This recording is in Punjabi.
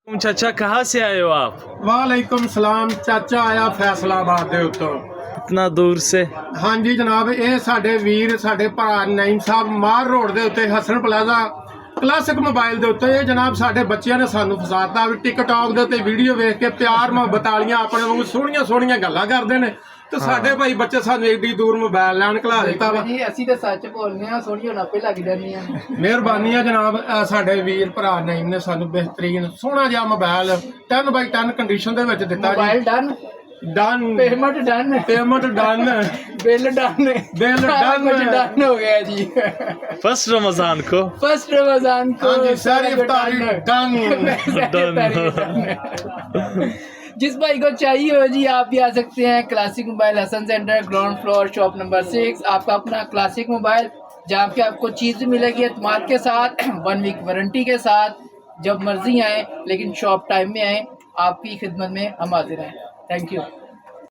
तुम चाचा कहाँ से आए हो आप? वालेकुम सलाम। चाचा आया फैसलाबाद ਦੇ ਉੱਤੋਂ। इतना दूर से? ਹਾਂਜੀ ਜਨਾਬ, ਇਹ ਸਾਡੇ ਵੀਰ ਸਾਡੇ ਭਰਾ ਨਈਮ ਸਾਹਿਬ ਮਾਰ ਰੋਡ ਦੇ ਉੱਤੇ ਹਸਨ ਪਲਾਜ਼ਾ ਕਲਾਸਿਕ ਮੋਬਾਈਲ ਦੇ ਉੱਤੇ। ਇਹ ਜਨਾਬ ਸਾਡੇ ਬੱਚਿਆਂ ਨੇ ਸਾਨੂੰ ਫਸਾਤਾ ਵੀ ਟਿਕਟੌਕ ਦੇ ਉੱਤੇ ਵੀਡੀਓ ਵੇਖ ਕੇ ਪਿਆਰ ਮੁਹੱਬਤ ਵਾਲੀਆਂ ਆਪਣੇ ਵਾਂਗੂ ਸੋਹਣੀਆਂ ਸੋਹਣੀਆਂ ਗੱਲਾਂ ਕਰਦੇ ਨੇ ਤੇ ਸਾਡੇ ਭਾਈ ਬੱਚੇ ਸਾਨੂੰ ਏਡੀ ਦੂਰ ਮੋਬਾਈਲ ਲੈਣ ਘਲਾ ਦਿੱਤਾ ਵਾ ਜੀ। ਅਸੀਂ ਤਾਂ ਸੱਚ ਬੋਲਨੇ ਆ, ਸੋਹਣੀਆਂ ਨਾਪੇ ਲੱਗ ਜਾਂਦੀਆਂ ਨੇ। ਮਿਹਰਬਾਨੀ ਆ ਜਨਾਬ, ਸਾਡੇ ਵੀਰ ਭਰਾ ਨਈਮ ਨੇ ਸਾਨੂੰ ਬਿਹਤਰੀਨ ਸੋਹਣਾ ਜਿਹਾ ਮੋਬਾਈਲ 10x10 ਕੰਡੀਸ਼ਨ ਦੇ ਵਿੱਚ ਦਿੱਤਾ ਜੀ। Mobile done, done payment done, payment done bill done, bill सारा done। कुछ डन हो गया जी। फर्स्ट रमजान को? फर्स्ट रमजान को हाँ जी, सारी सारा इफ्तारी done। डन। सारी done। जिस भाई को चाहिए हो जी, आप भी आ सकते हैं। Classic mobile Hasan centre, ground floor, shop number 6। आपका अपना क्लासिक मोबाइल जहाँ पे आपको चीज़ मिलेगी एतमाद के साथ, 1 वीक वारंटी के साथ। जब मर्जी आए, लेकिन शॉप टाइम में आए, आपकी खिदमत में हम हाजिर हैं। Thank you.